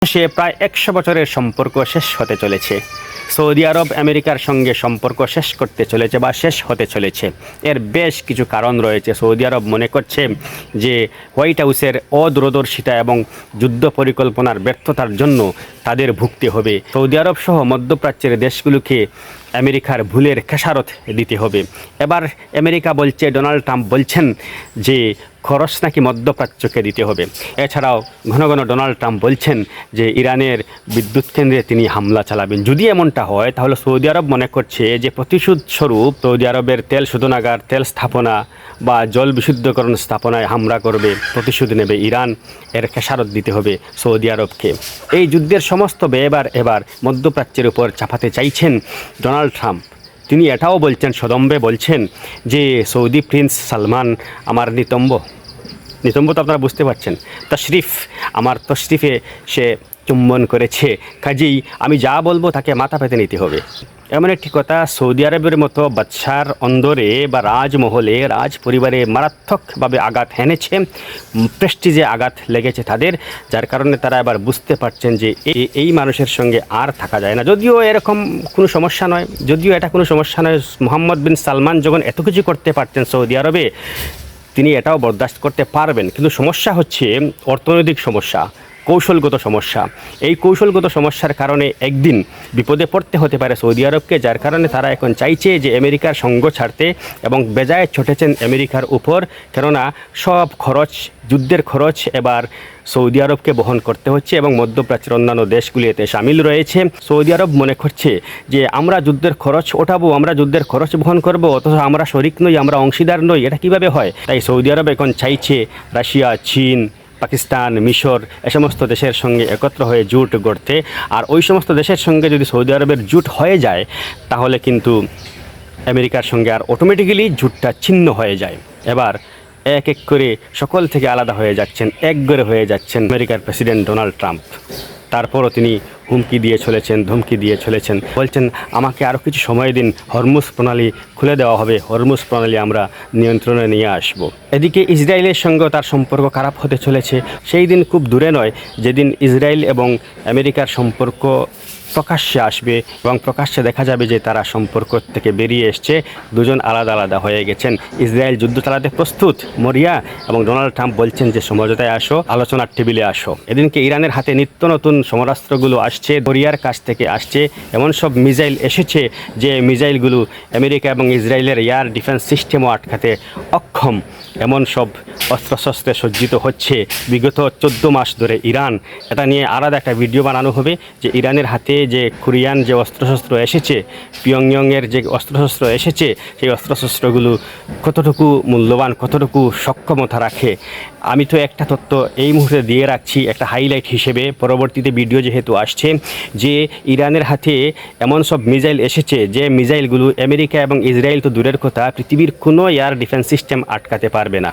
সে প্রায় ১০০ বছরের সম্পর্ক শেষ হতে চলেছে। সৌদি আরব আমেরিকার সঙ্গে সম্পর্ক শেষ করতে চলেছে বা শেষ হতে চলেছে। এর বেশ কিছু কারণ রয়েছে। সৌদি আরব মনে করছে যে হোয়াইট হাউসের অদূরদর্শিতা এবং যুদ্ধ পরিকল্পনার ব্যর্থতার জন্য তাদের ভুগতে হবে। সৌদি আরব সহ মধ্যপ্রাচ্যের দেশগুলোকে আমেরিকার ভুলের খেসারত দিতে হবে। এবার আমেরিকা বলছে, ডোনাল্ড ট্রাম্প বলছেন যে খরচ নাকি মধ্যপ্রাচ্যকে দিতে হবে। এছাড়াও ঘন ঘন ডোনাল্ড ট্রাম্প বলছেন যে ইরানের বিদ্যুৎ কেন্দ্রে তিনি হামলা চালাবেন। যদি এমনটা হয় তাহলে সৌদি আরব মনে করছে যে প্রতিশোধ স্বরূপ সৌদি আরবের তেল শোধনাগার, তেল স্থাপনা বা জল বিশুদ্ধকরণ স্থাপনায় হামলা করবে, প্রতিশোধ নেবে ইরান। এর খেসারত দিতে হবে সৌদি আরবকে। এই যুদ্ধের সমস্ত ব্যয়ভার এবার মধ্যপ্রাচ্যের উপর চাপাতে চাইছেন ডোনাল্ড ট্রাম্প। তিনি এটাও বলছেন, সদম্বে বলছেন যে সৌদি প্রিন্স সালমান আমার নিতম্ব তো আপনারা বুঝতে পারছেন, তশরিফ, আমার তশরিফে সে চুম্বন করেছে, কাজেই আমি যা বলবো তাকে মাথা পেতে নিতে হবে। এমন একটি কথা সৌদি আরবের মতো বাদশার অন্দরে বা রাজমহলে, রাজ পরিবারে মারাত্মকভাবে আঘাত হেনেছে, প্রেস্টিজে আঘাত লেগেছে তাদের, যার কারণে তারা এবার বুঝতে পারছেন যে এই মানুষের সঙ্গে আর থাকা যায় না। যদিও এরকম কোনো সমস্যা নয়, মোহাম্মদ বিন সালমান যখন এত কিছু করতে পারতেন সৌদি আরবে, তিনি এটাও বরদাস্ত করতে পারবেন। কিন্তু সমস্যা হচ্ছে অর্থনৈতিক সমস্যা, কৌশলগত সমস্যা। এই কৌশলগত সমস্যার কারণে একদিন বিপদে পড়তে হতে পারে সৌদি আরবকে, যার কারণে তারা এখন চাইছে যে আমেরিকার সঙ্গ ছাড়তে, এবং বেজায় ছুটেছেন আমেরিকার উপর। কেননা সব খরচ, যুদ্ধের খরচ এবার সৌদি আরবকে বহন করতে হচ্ছে এবং মধ্যপ্রাচ্যের অন্যান্য দেশগুলি এতে সামিল রয়েছে। সৌদি আরব মনে করছে যে আমরা যুদ্ধের খরচ ওঠাবো, আমরা যুদ্ধের খরচ বহন করব, অথচ আমরা শরিক নই, আমরা অংশীদার নই, এটা কিভাবে হয়? তাই সৌদি আরব এখন চাইছে রাশিয়া, চীন, পাকিস্তান, মিশর এ সমস্ত দেশের সঙ্গে একত্র হয়ে জোট গড়তে। আর ওই সমস্ত দেশের সঙ্গে যদি সৌদি আরবের জোট হয়ে যায় তাহলে কিন্তু আমেরিকার সঙ্গে আর অটোমেটিক্যালি জোটটা ছিন্ন হয়ে যায়। এবার এক এক করে সকল থেকে আলাদা হয়ে যাচ্ছেন, একগরে হয়ে যাচ্ছেন আমেরিকার প্রেসিডেন্ট ডোনাল্ড ট্রাম্প। তারপরও তিনি হুমকি দিয়ে চলেছেন, ধমকি দিয়ে চলেছেন, বলছেন আমাকে আরও কিছু সময় দিন, হরমুজ প্রণালী খুলে দেওয়া হবে, হরমুজ প্রণালী আমরা নিয়ন্ত্রণে নিয়ে আসব। এদিকে ইসরায়েলের সঙ্গেও তার সম্পর্ক খারাপ হতে চলেছে। সেই দিন খুব দূরে নয় যেদিন ইসরায়েল এবং আমেরিকার সম্পর্ক প্রকাশ্যে আসবে এবং প্রকাশ্যে দেখা যাবে যে তারা সম্পর্ক থেকে বেরিয়ে এসছে, দুজন আলাদা আলাদা হয়ে গেছেন। ইসরায়েল যুদ্ধ চালাতে প্রস্তুত, মরিয়া, এবং ডোনাল্ড ট্রাম্প বলছেন যে সমঝোতায় আসো, আলোচনার টেবিলে আসো। এদিনকে ইরানের হাতে নিত্য নতুন সমরাস্ত্রগুলো আসছে, কোরিয়ার কাছ থেকে আসছে, এমন সব মিসাইল এসেছে যে মিসাইলগুলো আমেরিকা এবং ইসরায়েলের এয়ার ডিফেন্স সিস্টেমও আটকাতে অক্ষম। এমন সব অস্ত্রশস্ত্রে সজ্জিত হচ্ছে বিগত 14 মাস ধরে ইরান। এটা নিয়ে আলাদা একটা ভিডিও বানানো হবে যে ইরানের হাতে যে কোরিয়ান যে অস্ত্রশস্ত্র এসেছে, পিয়ংইয়ংয়ের যে অস্ত্রশস্ত্র এসেছে, সেই অস্ত্রশস্ত্রগুলো কতটুকু মূল্যবান, কতটুকু সক্ষমতা রাখে। আমি তো একটা তথ্য এই মুহূর্তে দিয়ে রাখছি একটা হাইলাইট হিসেবে, পরবর্তীতে ভিডিও যেহেতু আসছে, যে ইরানের হাতে এমন সব মিসাইল এসেছে যে মিসাইলগুলো আমেরিকা এবং ইসরায়েল তো দূরের কথা, পৃথিবীর কোনো এয়ার ডিফেন্স সিস্টেম আটকাতে পারবে না।